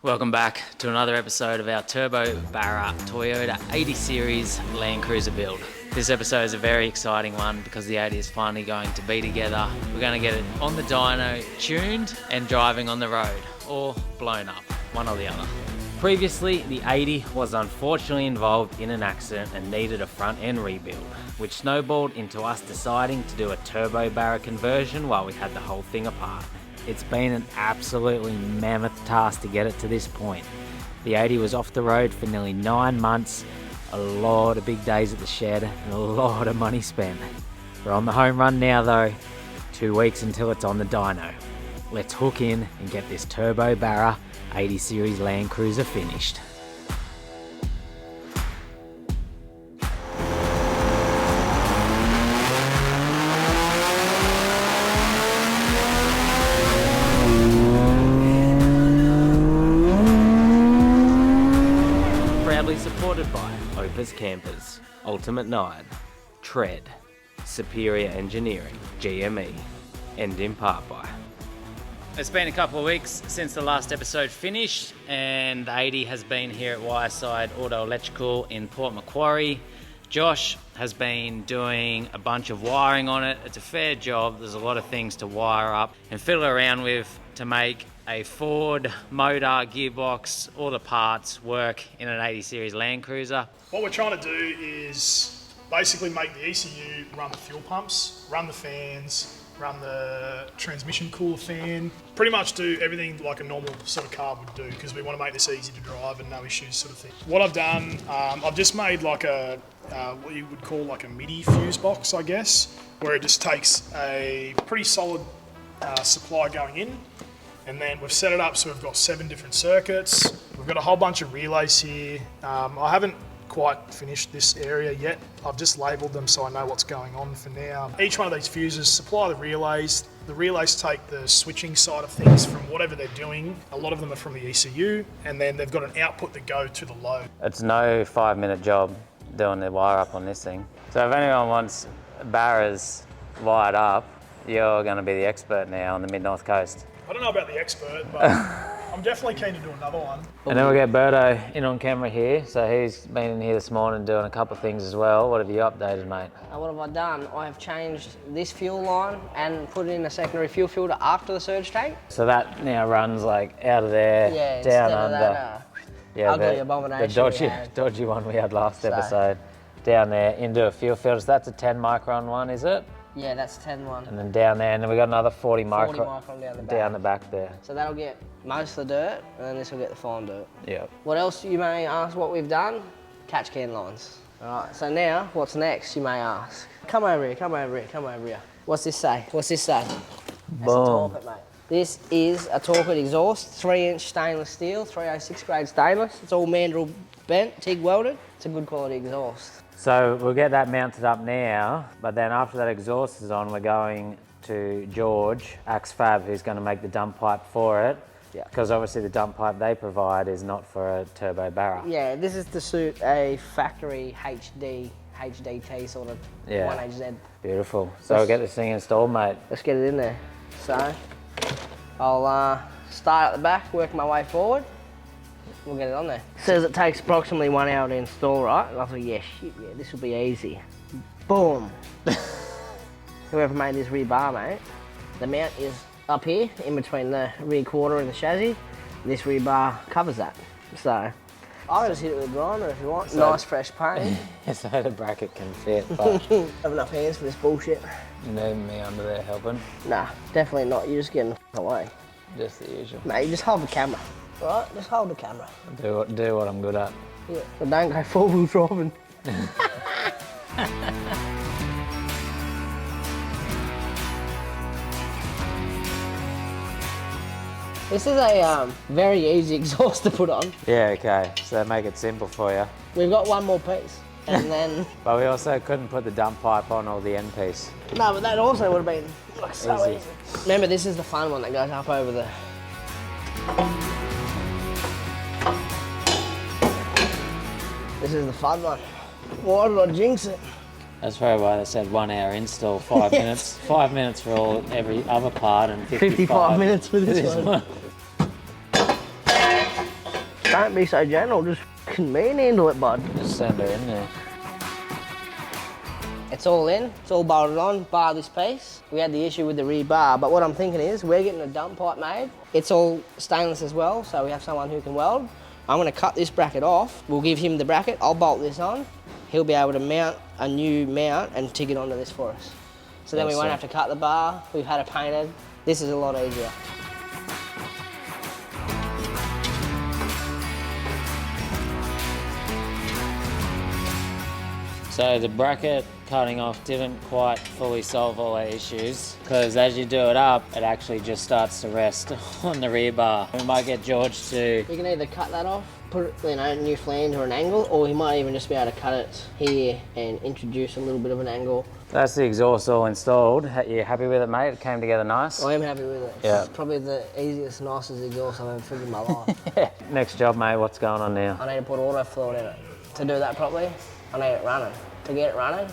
Welcome back to another episode of our Turbo Barra Toyota 80 Series Land Cruiser build. This episode is a very exciting one because the 80 is finally going to be together. We're going to get it on the dyno, tuned and driving on the road, or blown up, one or the other. Previously, the 80 was unfortunately involved in an accident and needed a front end rebuild, which snowballed into us deciding to do a Turbo Barra conversion while we had the whole thing apart. It's been an absolutely mammoth task to get it to this point. The 80 was off the road for nearly 9 months, a lot of big days at the shed and a lot of money spent. We're on the home run now though, 2 weeks until it's on the dyno. Let's hook in and get this Turbo Barra 80 Series Land Cruiser finished. Supported by Opus Campers, Ultimate 9, Tread, Superior Engineering, GME, and in part by. It's been a couple of weeks since the last episode finished, and the 80 has been here at Wyreside Auto Electrical in Port Macquarie. Josh has been doing a bunch of wiring on it. It's a fair job. There's a lot of things to wire up and fiddle around with to make a Ford motor, gearbox, all the parts work in an 80 Series Land Cruiser. What we're trying to do is basically make the ECU run the fuel pumps, run the fans, run the transmission cooler fan, pretty much do everything like a normal sort of car would do because we want to make this easy to drive and no issues sort of thing. What I've done, I've just made like a, what you would call like a MIDI fuse box, I guess, where it just takes a pretty solid supply going in. And then we've set it up so we've got 7 different circuits. We've got a whole bunch of relays here. I haven't quite finished this area yet. I've just labelled them so I know what's going on for now. Each one of these fuses supply the relays. The relays take the switching side of things from whatever they're doing. A lot of them are from the ECU, and then they've got an output that go to the load. It's no 5-minute job doing the wire up on this thing. So if anyone wants Barras wired up, you're going to be the expert now on the Mid-North Coast. I don't know about the expert, but I'm definitely keen to do another one. And then we'll get Berto in on camera here. So he's been in here this morning doing a couple of things as well. What have you updated, mate? What have I done? I have changed this fuel line and put in a secondary fuel filter after the surge tank. So that now runs like out of there, down under. Ugly abomination. The dodgy one we had last episode. Down there into a fuel filter. So that's a 10 micron one, is it? Yeah, that's 10-1. And then down there, and then we got another 40 micron down the back there. So that'll get most of the dirt, and then this will get the fine dirt. Yep. What else you may ask what we've done? Catch can lines. All right, so now, what's next, you may ask? Come over here, come over here, come over here. What's this say? What's this say? Boom. That's a Torpet, mate. This is a Torpet exhaust, 3-inch stainless steel, 306 grade stainless. It's all mandrel bent, TIG welded. It's a good quality exhaust. So we'll get that mounted up now, but then after that exhaust is on, we're going to George, Axe Fab, who's going to make the dump pipe for it. Yeah. Because obviously the dump pipe they provide is not for a Turbo Barra. Yeah, this is to suit a factory HDT sort of 1HZ. Beautiful. So we'll get this thing installed, mate. Let's get it in there. So I'll start at the back, work my way forward. We'll get it on there. It says it takes approximately 1 hour to install, right? And I thought, yeah, this will be easy. Boom. Whoever made this rear bar, mate, the mount is up here in between the rear quarter and the chassis. This rear bar covers that. So I'll just hit it with a grinder if you want. So, nice fresh paint. So the bracket can fit, but have enough hands for this bullshit. You need me under there helping? Nah, definitely not. You're just getting away. Just the usual. Mate, you just hold the camera. Right, just hold the camera. Do what I'm good at. Yeah, but don't go full-wheel driving. This is a very easy exhaust to put on. Yeah, okay. So make it simple for you. We've got one more piece, and then... But we also couldn't put the dump pipe on or the end piece. No, but that also would have been like, so easy. Remember, this is the fun one that goes up over the... This is the fun one. Why did I jinx it? That's probably why they said 1 hour install, 5 minutes. 5 minutes for every other part and 55 minutes for this one. Don't be so gentle, just fucking manhandle it, bud. Just send her in there. It's all in, it's all bolted on, bar this piece. We had the issue with the rear bar, but what I'm thinking is we're getting a dump pipe made. It's all stainless as well, so we have someone who can weld. I'm gonna cut this bracket off. We'll give him the bracket, I'll bolt this on. He'll be able to mount a new mount and TIG it onto this for us. So then we won't have to cut the bar, we've had it painted. This is a lot easier. So the bracket cutting off didn't quite fully solve all our issues, because as you do it up, it actually just starts to rest on the rear bar. We might get George to... You can either cut that off, put a new flange or an angle, or he might even just be able to cut it here and introduce a little bit of an angle. That's the exhaust all installed. You happy with it, mate? It came together nice? I am happy with it. Yeah. It's probably the easiest, nicest exhaust I've ever figured in my life. Next job, mate, what's going on now? I need to put auto fluid in it. To do that properly, I need it running. To get it running,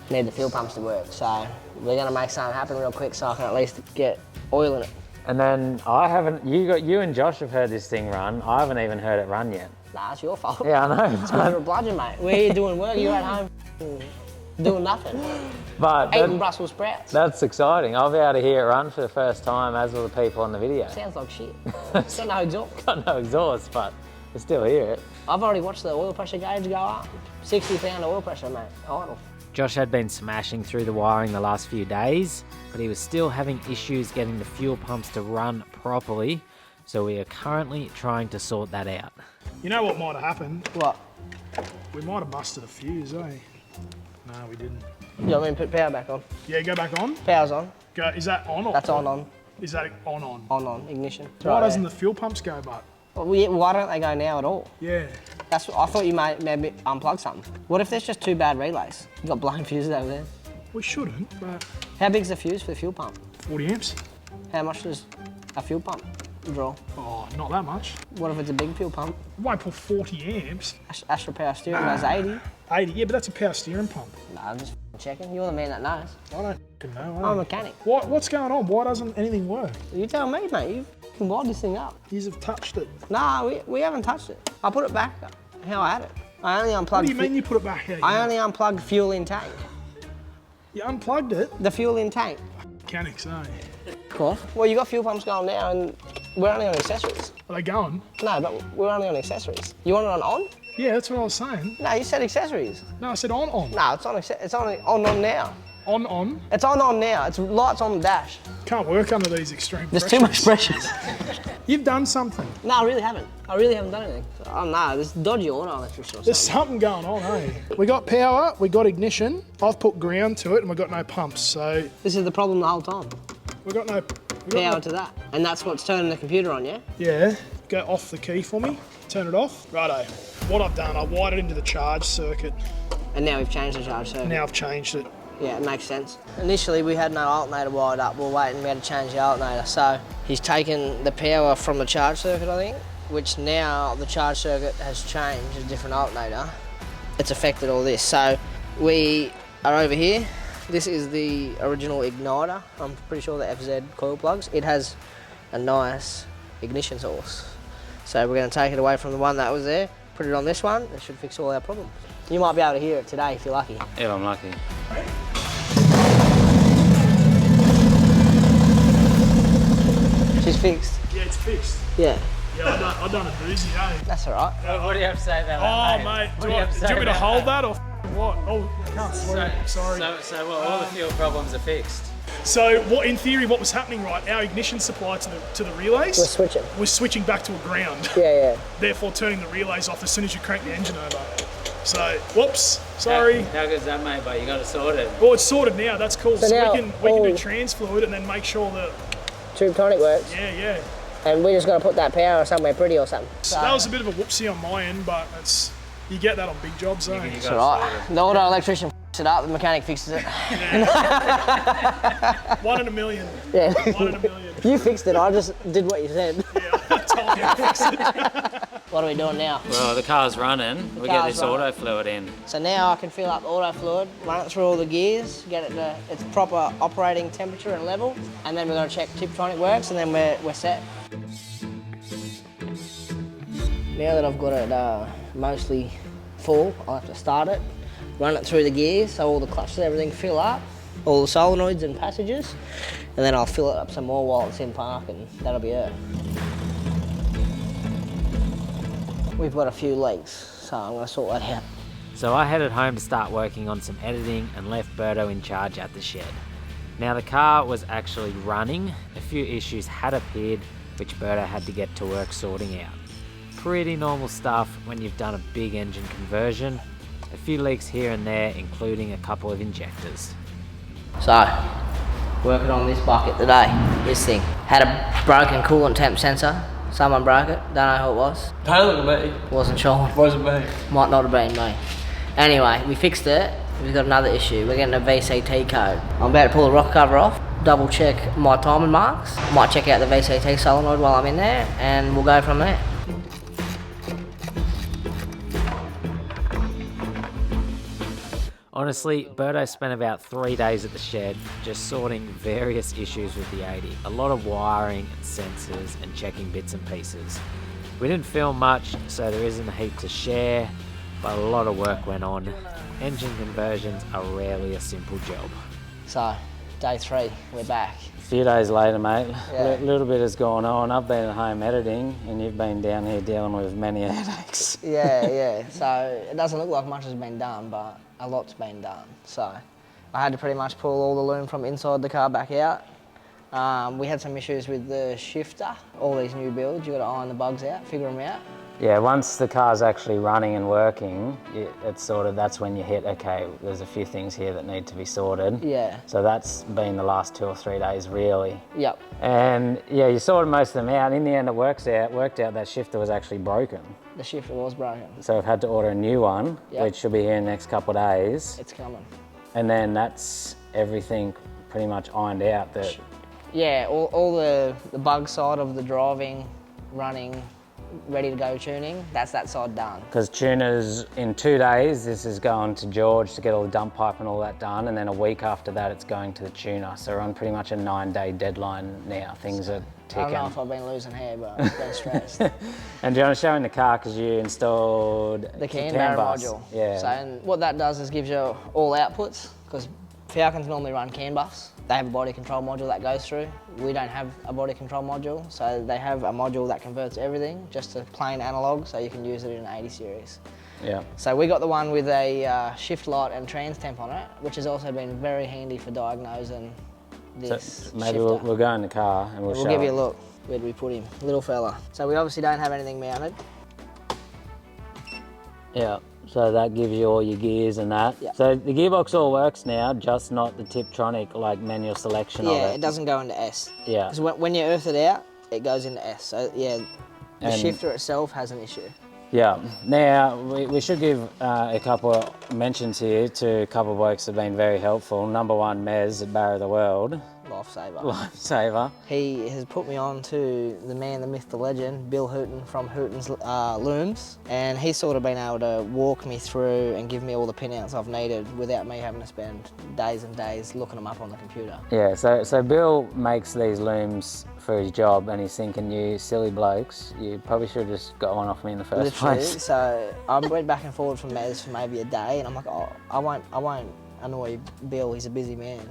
I need the fuel pumps to work. So we're gonna make something happen real quick so I can at least get oil in it. And then I haven't, you and Josh have heard this thing run. I haven't even heard it run yet. Nah, it's your fault. Yeah, I know. It's because you're a bludgeon, mate. We're here doing work, you're at home doing nothing. But Eating Brussels sprouts. that's exciting. I'll be able to hear it run for the first time, as will the people on the video. Sounds like shit. It's got no exhaust. Got no exhaust, but I still hear it. I've already watched the oil pressure gauge go up. 60 pound oil pressure, mate. Idle. Josh had been smashing through the wiring the last few days, but he was still having issues getting the fuel pumps to run properly, so we are currently trying to sort that out. You know what might have happened? What? We might have busted a fuse, eh? No, we didn't. You want me to put power back on? Yeah, go back on. Power's on. Go. Is that on or That's on. Is that on? On, ignition. Why doesn't the fuel pumps go, but? Well, why don't they go now at all? Yeah. That's what I thought you maybe unplug something. What if there's just two bad relays? You got blown fuses over there. We shouldn't, but... How big's the fuse for the fuel pump? 40 amps. How much does a fuel pump draw? Oh, not that much. What if it's a big fuel pump? We won't put 40 amps. Astra Power Steering goes 80. 80, yeah, but that's a power steering pump. Nah, I'm just checking. You're the man that knows. I don't know. I'm a mechanic. What's going on? Why doesn't anything work? You tell me, mate. You can wind this thing up. You have touched it. Nah, we haven't touched it. I put it back how I had it. I only unplugged. What do you mean you put it back here? I only unplugged fuel in tank. You unplugged it? The fuel in tank. Mechanics, eh? Cool. Well, you got fuel pumps going now, and we're only on accessories. Are they going? No, but we're only on accessories. You want it on? Yeah, that's what I was saying. No, you said accessories. No, I said on. No, it's on. It's on now. On? It's on now. It's lights on the dash. Can't work under these extreme There's pressures. too much pressures. You've done something. No, I really haven't. I really haven't done anything. Oh no, this dodgy auto electrician or There's something. something going on, eh? We got power, we got ignition. I've put ground to it, and we got no pumps. So This is the problem the whole time. we got no Power to that. And that's what's turning the computer on, yeah? Yeah. Go off the key for me. Turn it off. Righto. What I've done, I wired it into the charge circuit. And now we've changed the charge circuit. Now I've changed it. Yeah, it makes sense. Initially, we had no alternator wired up. We were waiting, we had to change the alternator. So he's taken the power from the charge circuit, I think, which now the charge circuit has changed, a different alternator. It's affected all this. So we are over here. This is the original igniter. I'm pretty sure the FZ coil plugs. It has a nice ignition source. So we're going to take it away from the one that was there, put it on this one. It should fix all our problems. You might be able to hear it today if you're lucky. If I'm lucky. She's fixed. Yeah, it's fixed. Yeah. Yeah, I've done a doozy, eh? That's all right. What do you have to say about Oh, that, mate, What do you you have to say want me to about hold that? that or what? Oh, I can't swear. Sorry. So what, all the fuel problems are fixed? So, what in theory, what was happening, right? Our ignition supply to the relays We're switching. was switching back to a ground, Yeah. therefore turning the relays off as soon as you crank the engine over. So, whoops, sorry. How good's that, mate? But you got it sorted. Well, it's sorted now. That's cool. So So, now we can do all- trans fluid and then make sure that Tube tonic works. yeah. And we just got to put that power somewhere pretty or something. So that was a bit of a whoopsie on my end, but it's you get that on big jobs, eh? You It's got all it right. sorted. The auto electrician it up, the mechanic fixes it. 1 in a million. Yeah. 1 in a million. You fixed it, I just did what you said. Yeah, I told you to fix it. What are we doing now? Well, the car's running. We get car's this running. auto fluid in. So now I can fill up the auto fluid, run it through all the gears, get it to its proper operating temperature and level, and then we're going to check Tiptronic works, and then we're set. Now that I've got it mostly full, I'll have to start it, run it through the gears so all the clutches and everything fill up, all the solenoids and passages, and then I'll fill it up some more while it's in park, and that'll be it. We've got a few leaks, so I'm going to sort that out. So I headed home to start working on some editing and left Berto in charge at the shed. Now the car was actually running, a few issues had appeared which Berto had to get to work sorting out. Pretty normal stuff when you've done a big engine conversion, a few leaks here and there including a couple of injectors. So, working on this bucket today, this thing. Had a broken coolant temp sensor, someone broke it, don't know who it was. Don't look at me. Wasn't sure. Wasn't me. Might not have been me. Anyway, we fixed it. We've got another issue. We're getting a VCT code. I'm about to pull the rock cover off, double check my timing marks. Might check out the VCT solenoid while I'm in there, and we'll go from there. Honestly, Berto spent about 3 days at the shed just sorting various issues with the 80. A lot of wiring and sensors and checking bits and pieces. We didn't film much, so there isn't a heap to share, but a lot of work went on. Engine conversions are rarely a simple job. So, day 3, we're back. A few days later, mate, Yeah. a little bit has gone on. I've been at home editing, and you've been down here dealing with many headaches. Yeah. So, it doesn't look like much has been done, but a lot's been done. So, I had to pretty much pull all the loom from inside the car back out. We had some issues with the shifter. All these new builds, you've got to iron the bugs out, figure them out. Yeah, once the car's actually running and working, it's sort of, that's when you hit, okay, there's a few things here that need to be sorted. Yeah. So that's been the last 2 or 3 days, really. Yep. And yeah, you sorted most of them out. In the end, it worked out that shifter was actually broken. The shifter was broken. So I've had to order a new one, Yep. which should be here in the next couple of days. It's coming. And then that's everything pretty much ironed out. That Yeah, all the bug side of the driving, running, ready to go tuning, that's that side done. because tuners, in 2 days, this is going to George to get all the dump pipe and all that done, and then a week after that it's going to the tuner. So we're on pretty much a 9-day deadline now. Things are I ticking. don't know if I've been losing hair, but I've been stressed. And do you want to show in the car, because you installed The CAN barra bus. module. Yeah. So and what that does is gives you all outputs, because Falcons normally run CAN bus. They have a body control module that goes through. We don't have a body control module, so they have a module that converts everything just to plain analog, so you can use it in an 80 series. Yeah. So we got the one with a shift light and trans temp on it, which has also been very handy for diagnosing this So maybe shifter. we'll go in the car and we'll show give you it. a look. Where do we put him? Little fella. So we obviously don't have anything mounted. Yeah, so that gives you all your gears and that. Yeah. So the gearbox all works now, just not the Tiptronic like manual selection of Yeah, it. it doesn't go into S. Yeah. Because when you earth it out, it goes into S. So yeah, the And- shifter itself has an issue. Yeah. Now, we should give a couple of mentions here to a couple of blokes that have been very helpful. Number 1, Mez at Barra the World. Lifesaver. Lifesaver. He has put me on to the man, the myth, the legend, Bill Hooton from Hooton's Looms, and he's sort of been able to walk me through and give me all the pinouts I've needed without me having to spend days and days looking them up on the computer. Yeah, so Bill makes these looms for his job, and he's thinking, you silly blokes, you probably should have just got one off me in the first Literally, place. so I went back and forward from Mez for maybe a day, and I'm like, oh, I won't annoy Bill, he's a busy man.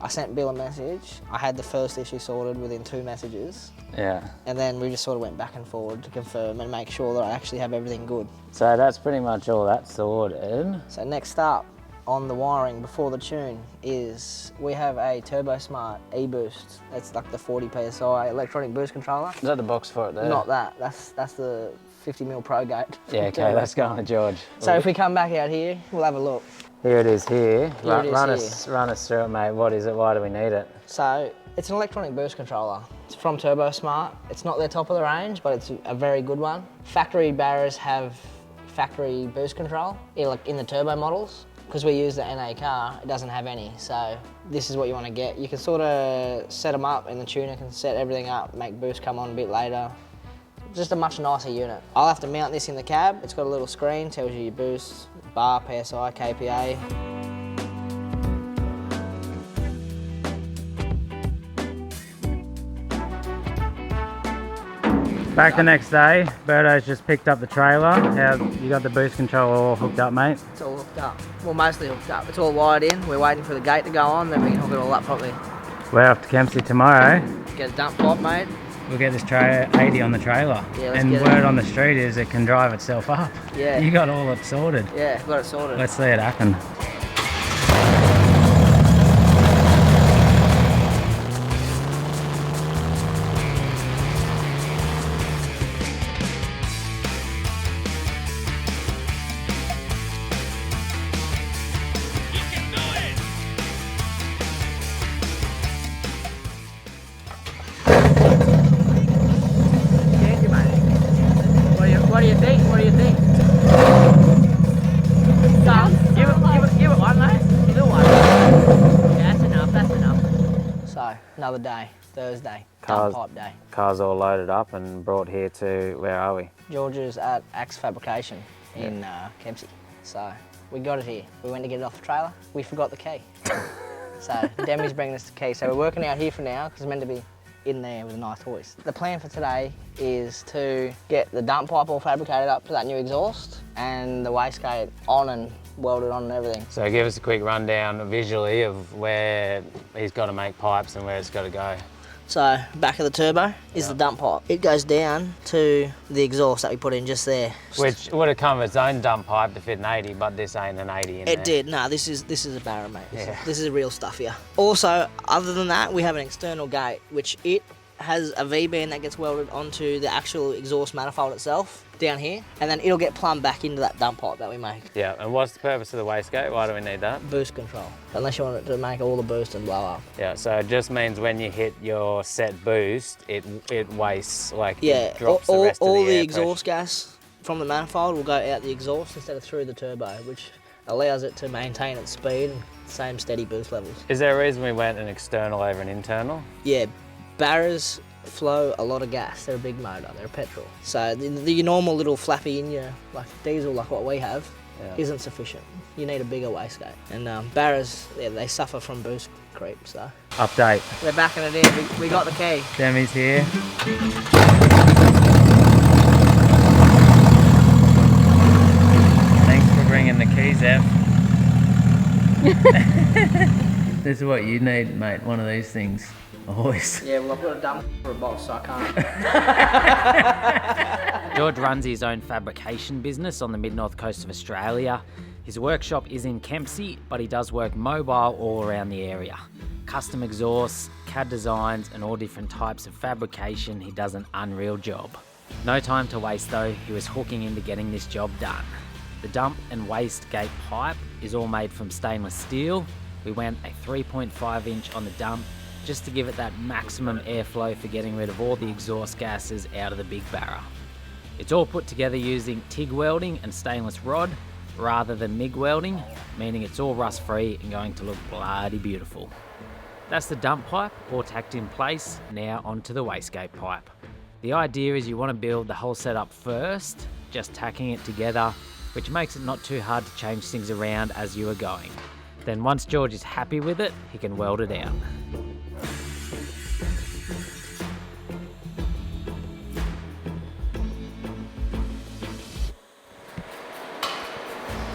I sent Bill a message. I had the first issue sorted within 2 messages. Yeah. And then we just sort of went back and forward to confirm and make sure that I actually have everything good. So that's pretty much all that sorted. So next up on the wiring before the tune is we have a Turbo Smart E-Boost. That's like the 40 PSI electronic boost controller. Is that the box for it there? Not that, that's the 50mm Pro Gate. Yeah, okay, let's go on to George. So if we come back out here, we'll have a look. Here it is here. Here it is run here. us through it, mate. What is it? Why do we need it? So it's an electronic boost controller. It's from Turbo Smart. It's not their top of the range, but it's a very good one. Factory Barras have factory boost control in the turbo models. Because we use the NA car, it doesn't have any. So this is what you want to get. You can sort of set them up and the tuner can set everything up, make boost come on a bit later. Just a much nicer unit. I'll have to mount this in the cab. It's got a little screen, tells you your boost, bar, PSI, KPA. Back the next day, Berto's just picked up the trailer. How you got the boost control all hooked up, mate? It's all hooked up. Well, mostly hooked up. It's all wired in. We're waiting for the gate to go on, then we can hook it all up properly. We're off to Kempsey tomorrow. Get a dump pipe made. We'll get this 80 on the trailer. Yeah, let's and get word on the street is it can drive itself up. Yeah. You got all it sorted. Yeah, got it sorted. Let's see it happen. What do you think? What do you think? Give it one, mate. Little one. Yeah, that's enough, that's enough. So, another day, Thursday, dump pipe day. Car's all loaded up and brought here to, where are we? George's at Axe Fabrication in Kempsey. So, we got it here. We went to get it off the trailer. We forgot the key. So, Demi's bringing us the key. So, we're working out here for now because it's meant to be in there with a nice hoist. The plan for today is to get the dump pipe all fabricated up to that new exhaust and the wastegate on and welded on and everything. So give us a quick rundown visually of where he's got to make pipes and where it's got to go. So back of the turbo is the dump pipe. It goes down to the exhaust that we put in just there. Which would have come with its own dump pipe to fit an 80, but this ain't an 80 in there. It did. No, this is a Barra, mate. Yeah. This is real stuff here. Also, other than that, we have an external gate, which it has a V-band that gets welded onto the actual exhaust manifold itself down here, and then it'll get plumbed back into that dump pipe that we make. Yeah, and what's the purpose of the wastegate? Why do we need that? Boost control, unless you want it to make all the boost and blow up. Yeah, so it just means when you hit your set boost, it wastes, like Yeah, it drops the rest of the all the air exhaust gas from the manifold will go out the exhaust instead of through the turbo, which allows it to maintain its speed and same steady boost levels. Is there a reason we went an external over an internal? Yeah, Barras flow a lot of gas. They're a big motor, they're a petrol. So the normal little flappy in your like diesel like what we have isn't sufficient. You need a bigger wastegate. And Barras, yeah, they suffer from boost creep, so. Update. We're backing it in, we got the key. Demi's here. Thanks for bringing the keys out. This is what you need, mate, one of these things. A hoist. Yeah, well I've got a dump for a boss, so I can't. George runs his own fabrication business on the mid-north coast of Australia. His workshop is in Kempsey, but he does work mobile all around the area. Custom exhausts, CAD designs, and all different types of fabrication. He does an unreal job. No time to waste though, he was hooking into getting this job done. The dump and waste gate pipe is all made from stainless steel. We went a 3.5 inch on the dump just to give it that maximum airflow for getting rid of all the exhaust gases out of the big Barra. It's all put together using TIG welding and stainless rod rather than MIG welding, meaning it's all rust free and going to look bloody beautiful. That's the dump pipe all tacked in place, now onto the wastegate pipe. The idea is you want to build the whole setup first, just tacking it together, which makes it not too hard to change things around as you are going. Then once George is happy with it, he can weld it out.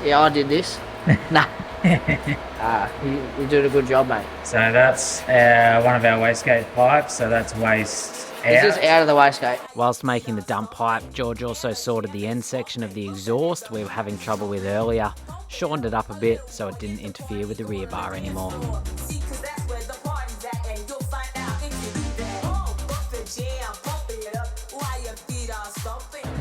Yeah, I did this. Nah. You did a good job, mate. So that's one of our wastegate pipes, so that's waste out. This is out of the wastegate. Whilst making the dump pipe, George also sorted the end section of the exhaust we were having trouble with earlier, shortened it up a bit so it didn't interfere with the rear bar anymore.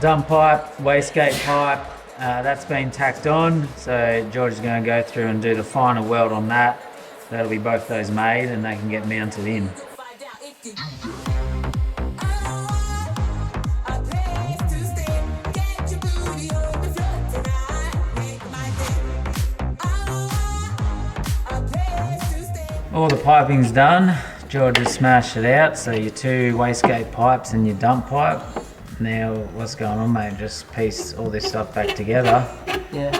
Dump pipe, wastegate pipe, that's been tacked on, so George is going to go through and do the final weld on that. That'll be both those made and they can get mounted in. All the piping's done. George has smashed it out, so your two wastegate pipes and your dump pipe. Now, what's going on, mate? Just piece all this stuff back together. Yeah.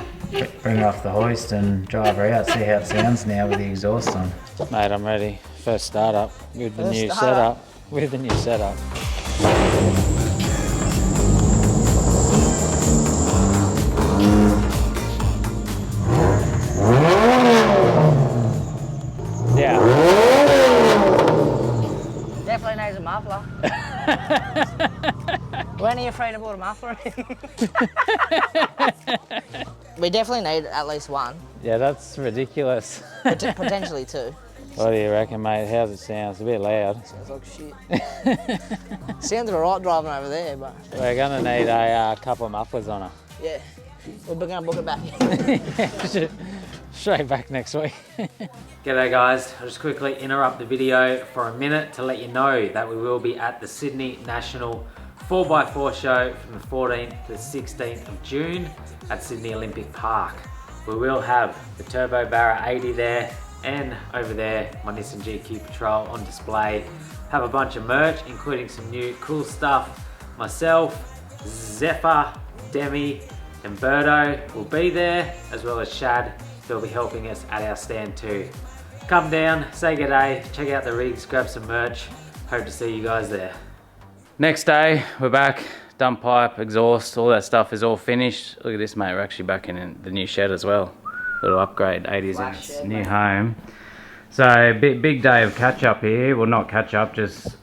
Bring her off the hoist and drive her out, see how it sounds now with the exhaust on. Mate, I'm ready. First startup with the new setup. With the new setup. free to put a muffler in? We definitely need at least one. Yeah, that's ridiculous. Potentially two. What do you reckon, mate? How's it sound? It's a bit loud. Sounds like shit. Sounds alright driving over there, but... We're gonna need a couple of mufflers on her. Yeah. We're gonna book it back. Straight back next week. G'day guys, I'll just quickly interrupt the video for a minute to let you know that we will be at the Sydney National 4x4 show from the 14th to the 16th of June at Sydney Olympic Park. We will have the Turbo Barra 80 there, and over there my Nissan GQ Patrol on display. Have a bunch of merch including some new cool stuff. Myself, Zephyr, Demi and Birdo will be there, as well as Shad. They'll be helping us at our stand too. Come down, say g'day, check out the rigs, grab some merch. Hope to see you guys there. Next day, we're back. Dump pipe, exhaust, all that stuff is all finished. Look at this, mate, we're actually back in the new shed as well. Little upgrade, 80s in its shed, new mate. home. So big day of catch up here. Well, not catch up, just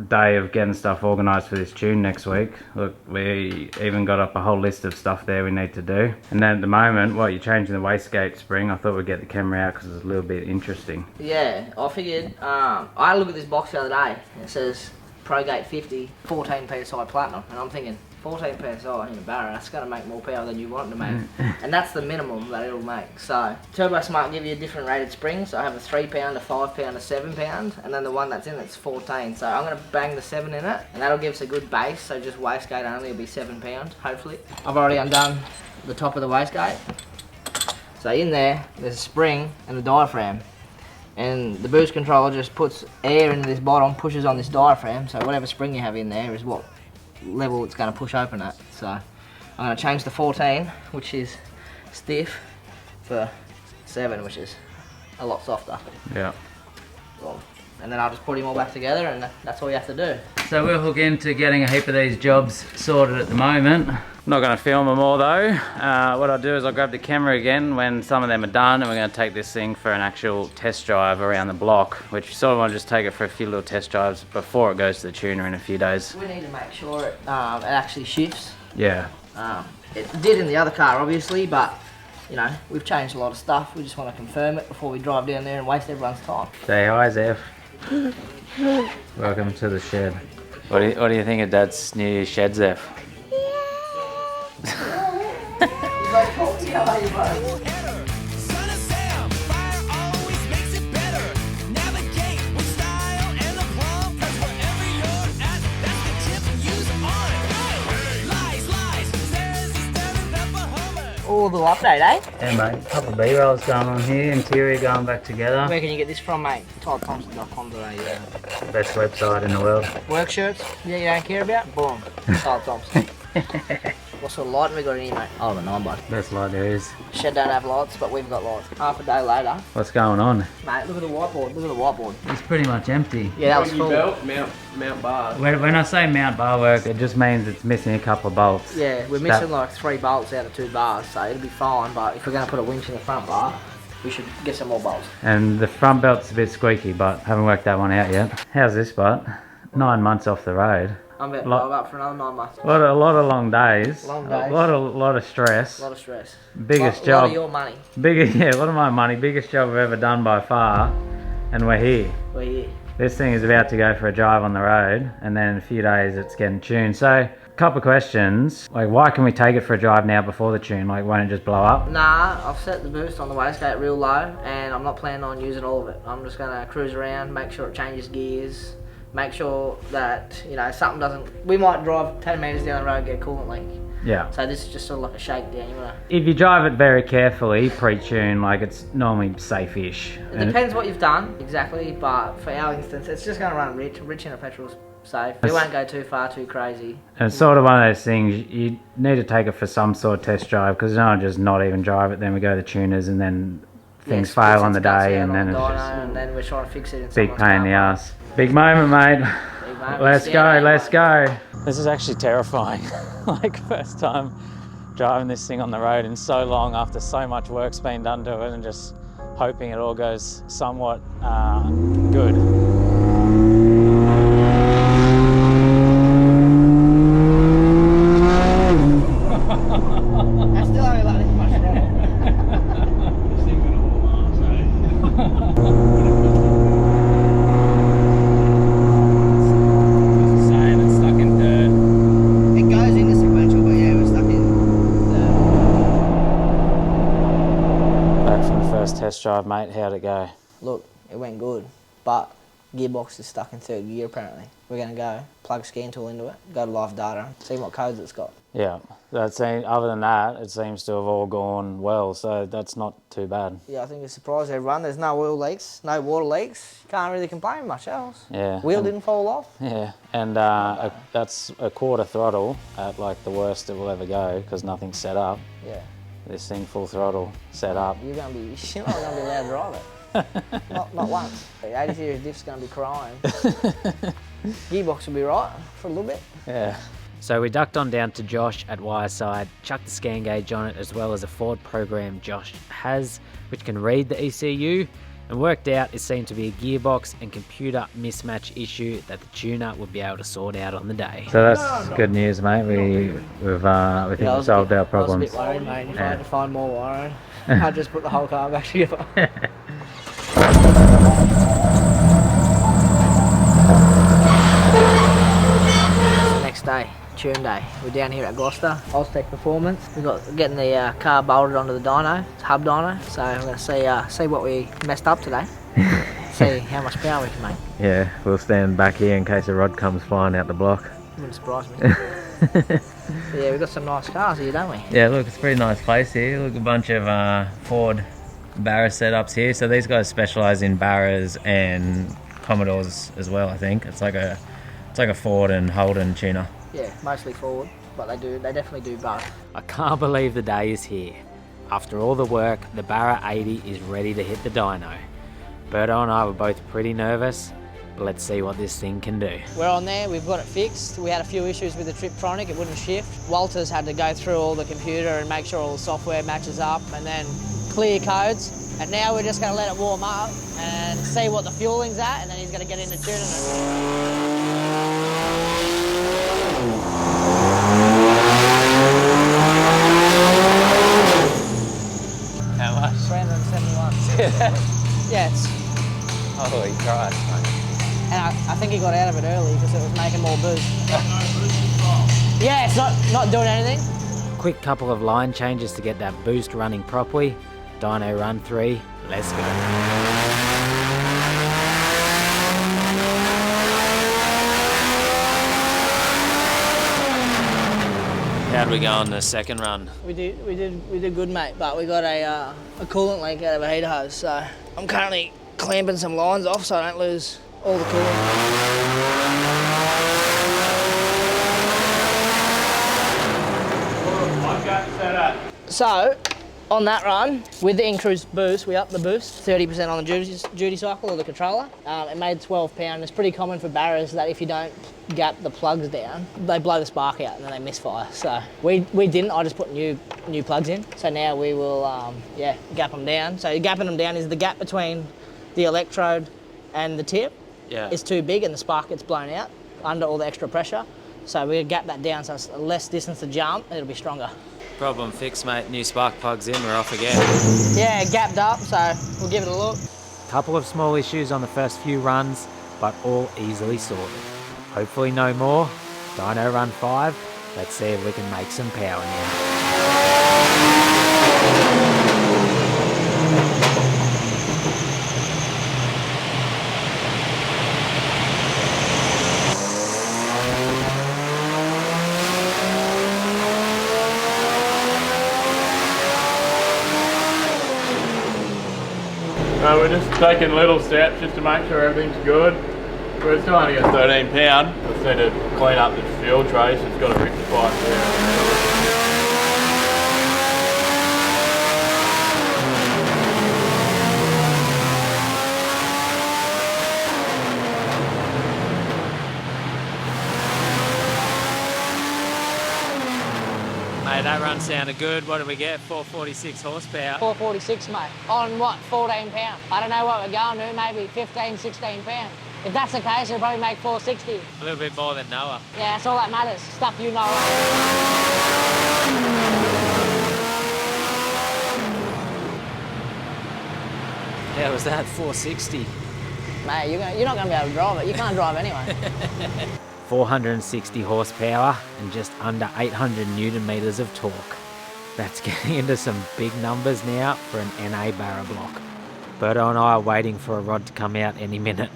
day of getting stuff organised for this tune next week. Look, we even got up a whole list of stuff there we need to do. And then at the moment, you're changing the wastegate spring. I thought we'd get the camera out because it's a little bit interesting. Yeah, I figured, I looked at this box the other day, and it says ProGate 50, 14 PSI platinum, and I'm thinking, 14 PSI in a Barra, that's going to make more power than you want it to make. And that's the minimum that it'll make. So, Turbo Smart give you a different rated spring, so I have a 3 pound, a 5 pound, a 7 pound, and then the one that's in it's 14. So I'm going to bang the 7 in it, and that'll give us a good base, so just wastegate only will be 7 pounds, hopefully. I've already undone the top of the wastegate. So in there's a spring and a diaphragm. And the boost controller just puts air into this bottom, pushes on this diaphragm, so whatever spring you have in there is what level it's going to push open at. So I'm going to change the 14, which is stiff, for 7, which is a lot softer. Yeah. Well, and then I'll just put him all back together, and that's all you have to do. So we'll hook into getting a heap of these jobs sorted at the moment. I'm not going to film them all though. What I'll do is I'll grab the camera again when some of them are done, and we're going to take this thing for an actual test drive around the block, which you sort of want to just take it for a few little test drives before it goes to the tuner in a few days. We need to make sure it actually shifts. Yeah. It did in the other car obviously, but you know, we've changed a lot of stuff. We just want to confirm it before we drive down there and waste everyone's time. Say hi, Zeph. Welcome to the shed. What do you think of Dad's new shed, Zeph? Oh, the update, eh? Yeah, mate. Couple of B-rolls going on here. Interior going back together. Where can you get this from, mate? TyleThompson.com.au. Best website in the world. Work shirts? Yeah, you don't care about? Boom. Tyle Thompson. What sort of lighting we got in here, mate? Oh, the 9 bud. Best light there is. Shed don't have lights, but we've got lights. Half a day later. What's going on? Mate, look at the whiteboard. Look at the whiteboard. It's pretty much empty. Yeah, that was full. Mount Bar. When I say mount bar work, it just means it's missing a couple of bolts. Yeah, we're missing like 3 bolts out of 2 bars, so it'll be fine, but if we're going to put a winch in the front bar, we should get some more bolts. And the front belt's a bit squeaky, but haven't worked that one out yet. How's this, bud? 9 months off the road. I'm about to drive up for another 9 months. A lot of long days. Long days. A lot of stress. A lot of stress. Biggest A job. lot of your money. Yeah, a lot of my money. Biggest job I've ever done by far. And we're here. We're here. This thing is about to go for a drive on the road, and then in a few days it's getting tuned. So, a couple of questions. Like, why can we take it for a drive now before the tune? Like, won't it just blow up? Nah, I've set the boost on the wastegate real low, and I'm not planning on using all of it. I'm just gonna cruise around, make sure it changes gears, make sure that, you know, something doesn't... We might drive 10 metres down the road and get a coolant leak. Yeah. So this is just sort of like a shakedown, you know. If you drive it very carefully, pre-tune, like, it's normally safe-ish. It depends what you've done, exactly, but for our instance, it's just going to run rich in a petrol's safe. We won't go too far, too crazy. And it's sort of one of those things, you need to take it for some sort of test drive, because no one just not even drive it, then we go to the tuners, and then things fail on the day, and then it's just and then we're trying to fix it in big pain in the ass. Big moment, mate. Let's go. This is actually terrifying. Like, first time driving this thing on the road in so long, after so much work's been done to it, and just hoping it all goes somewhat good. test drive, mate. How'd it go? Look, it went good, but gearbox is stuck in 3rd gear apparently. We're going to go plug scan tool into it, go to live data, see what codes it's got. Yeah, other than that, it seems to have all gone well, so that's not too bad. Yeah, I think it surprised everyone. There's no oil leaks, no water leaks. Can't really complain much else. Yeah. Wheel didn't fall off. Yeah, and that's a quarter throttle at like the worst it will ever go because nothing's set up. Yeah. This thing full throttle set up. You're not going to be allowed to drive it. not once. The 80 series diff's going to be crying. Gearbox will be right for a little bit. Yeah. So we ducked on down to Josh at Wireside, chucked the scan gauge on it as well as a Ford program Josh has, which can read the ECU, and worked out it seemed to be a gearbox and computer mismatch issue that the tuner would be able to sort out on the day. So that's good news, mate. We think we've solved our problems. I was a bit worried, mate, if I had to find more wiring. I'd just put the whole car back together. Next day. Tune day. We're down here at Gloucester, Oztech Performance. We've got getting the car bolted onto the dyno, it's hub dyno. So we're going to see what we messed up today. See how much power we can make. Yeah, we'll stand back here in case a rod comes flying out the block. Wouldn't surprise me. Yeah, we've got some nice cars here, don't we? Yeah, look, it's a pretty nice place here. Look, a bunch of Ford Barra setups here. So these guys specialise in Barras and Commodores as well, I think. It's like a Ford and Holden tuner. Yeah, mostly Ford, but they definitely do both. I can't believe the day is here. After all the work, the Barra 80 is ready to hit the dyno. Berto and I were both pretty nervous, but let's see what this thing can do. We're on there, we've got it fixed. We had a few issues with the Triptronic, it wouldn't shift. Walter's had to go through all the computer and make sure all the software matches up and then clear codes. And now we're just going to let it warm up and see what the fueling's at, and then he's going to get into tuning it. How much? 371. Yeah, it's... Holy Christ, mate. And I think he got out of it early because it was making more boost. Yeah, it's not doing anything. Quick couple of line changes to get that boost running properly. Dyno run 3, let's go. How'd we go on the second run? We did good, mate, but we got a coolant leak out of a heater hose, so I'm currently clamping some lines off so I don't lose all the coolant. So, on that run, with the increased boost, we upped the boost 30% on the duty cycle of the controller. It made 12 pound. It's pretty common for Barras that if you don't gap the plugs down, they blow the spark out and then they misfire. So we didn't. I just put new plugs in. So now we will gap them down. So gapping them down is the gap between the electrode and the tip is too big and the spark gets blown out under all the extra pressure. So we gap that down so it's less distance to jump and it'll be stronger. Problem fixed, mate. New spark plugs in, we're off again. Yeah, gapped up, so we'll give it a look. Couple of small issues on the first few runs, but all easily sorted. Hopefully no more. Dyno run 5. Let's see if we can make some power now. We're just taking little steps just to make sure everything's good. We're still only at 13 pound. Just need to clean up the fuel trace. It's got a rectifier there. Mate, that run sounded good. What did we get? 446 horsepower. 446, mate. On what? 14 pound. I don't know what we're going to, maybe 15, 16 pound. If that's the case, it'll probably make 460. A little bit more than Noah. Yeah, that's all that matters. Stuff you know. How was that? 460. Mate, you're not going to be able to drive it. You can't drive anyway. 460 horsepower and just under 800 newton meters of torque. That's getting into some big numbers now for an NA Barra block. Berto and I are waiting for a rod to come out any minute.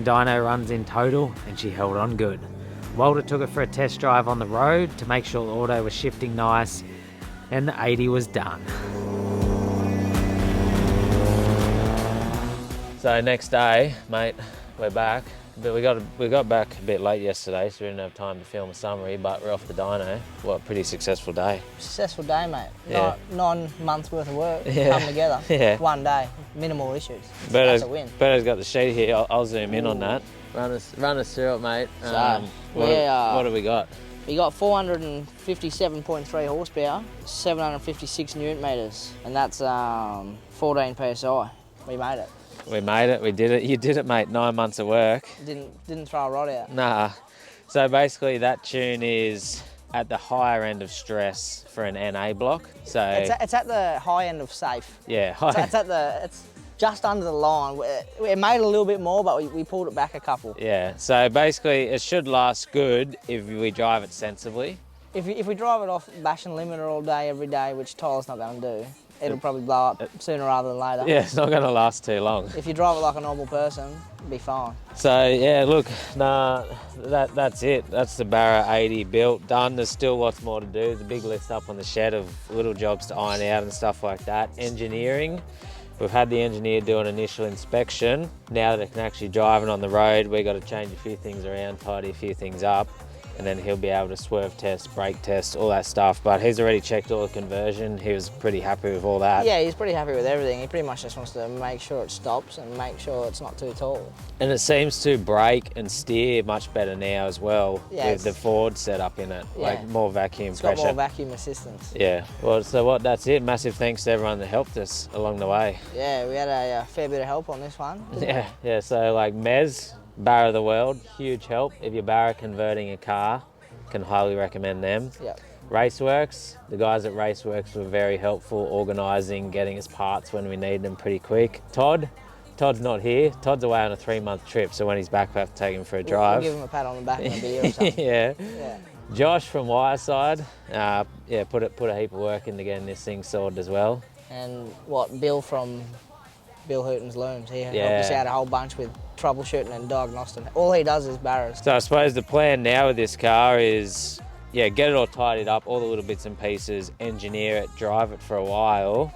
Dyno runs in total, and she held on good. Walter took it for a test drive on the road to make sure the auto was shifting nice, and the 80 was done. So next day, mate, we're back. But we got back a bit late yesterday, so we didn't have time to film a summary, but we're off the dyno. What a pretty successful day. Successful day, mate. Yeah. 9 months worth of work Yeah. come together. Yeah. One day, minimal issues. That's a win. Berto's got the sheet here. I'll zoom in on that. Run us through it, mate. What have we got? We got 457.3 horsepower, 756 newton meters, and that's 14 psi. We made it. We made it. We did it. You did it, mate. 9 months of work. Didn't throw a rod out. Nah. So basically, that tune is at the higher end of stress for an NA block. So it's at the high end of safe. yeah, It's just under the line. We made a little bit more, but we pulled it back a couple. yeah. So basically, it should last good if we drive it sensibly. If we drive it off bash and limiter all day, every day, which Tyler's not going to do, it'll probably blow up sooner rather than later. Yeah, it's not going to last too long. If you drive it like a normal person, it'll be fine. So yeah, look, that's it. That's the Barra 80 built, done. There's still lots more to do. There's a big list up on the shed of little jobs to iron out and stuff like that. Engineering. We've had the engineer do an initial inspection. Now that it can actually drive it on the road, we've got to change a few things around, tidy a few things up, and then he'll be able to swerve test, brake test, all that stuff. But he's already checked all the conversion. He was pretty happy with all that. Yeah, he's pretty happy with everything. He pretty much just wants to make sure it stops and make sure it's not too tall. And it seems to brake and steer much better now as well, Yeah, with the Ford setup in it, Yeah. like more vacuum It's pressure. got more vacuum assistance. Yeah, well, so that's it. Massive thanks to everyone that helped us along the way. Yeah, we had a fair bit of help on this one. Yeah, so like Mez, Barra of the World, huge help. If you're Barra converting a car, can highly recommend them. Yep. Raceworks, the guys at Raceworks were very helpful, organising, getting us parts when we need them pretty quick. Todd's not here. Todd's away on a 3-month trip, so when he's back, we'll have to take him for a drive. We'll give him a pat on the back and a beer or something. Yeah. Yeah. Josh from Wireside, put a heap of work into getting this thing sorted as well. And Bill from Bill Hooton's Looms, he helped Yeah. us out a whole bunch with troubleshooting and diagnosing. All he does is barrows. So I suppose the plan now with this car is, get it all tidied up, all the little bits and pieces, engineer it, drive it for a while,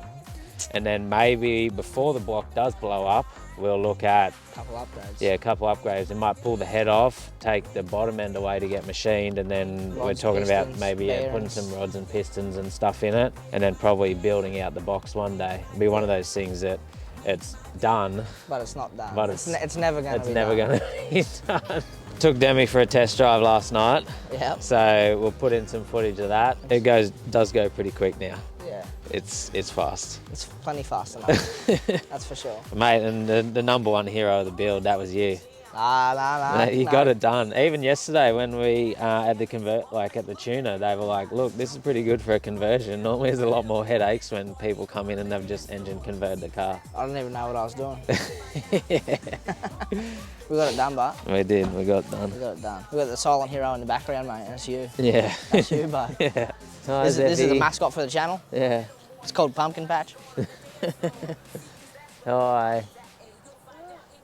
and then maybe before the block does blow up, we'll look at A couple upgrades. a couple upgrades. We might pull the head off, take the bottom end away to get machined, and then we're Rods, talking about pistons, maybe putting bearings. some rods and pistons and stuff in it, and then probably building out the box one day. It'll be one of those things that it's done, But it's not done. But it's never going to it's be never done. going to be done. Took Demi for a test drive last night, Yep. so we'll put in some footage of that. It does go pretty quick now. Yeah. It's fast. It's plenty fast enough. That's for sure. Mate, and the number one hero of the build, that was you. Nah. Mate, you got it done. Even yesterday when we at the tuner, they were like, look, this is pretty good for a conversion. Normally there's a lot more headaches when people come in and they've just engine converted the car. I don't even know what I was doing. We got it done, but We did, we got it done. we got it done. We got the silent hero in the background, mate, and it's you. Yeah. That's you, bud. Yeah. Hi, This is the Zeffy. mascot for the channel. Yeah. It's called Pumpkin Patch. Hi.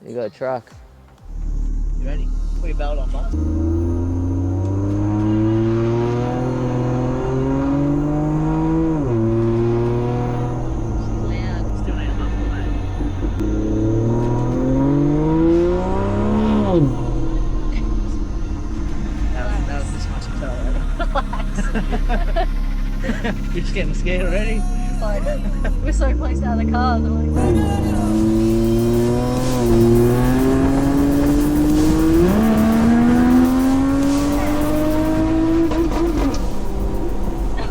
You got a truck. You ready? Put your belt on, bud. Still need a muffler, mate. That was this much to tell. You're just getting scared already? Like, we're so close out of the car. They're like, no.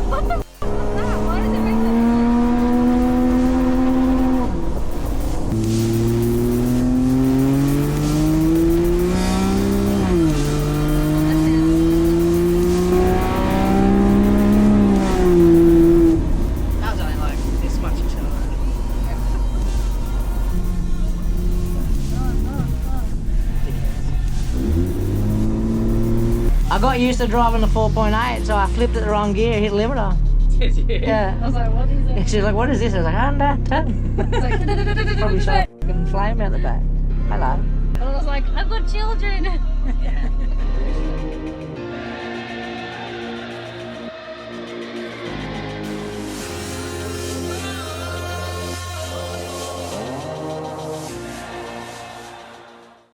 What the f was that? Why did it make that That was only like this much to tell. got used to driving the 4.8, so I flipped it the wrong gear, hit limiter. Did you? Yeah. I was like, what is it? And she's like, what is this? I was like, under, turn. It's like, Probably shot a fucking flame out the back. Hello. and I was like, I've got children.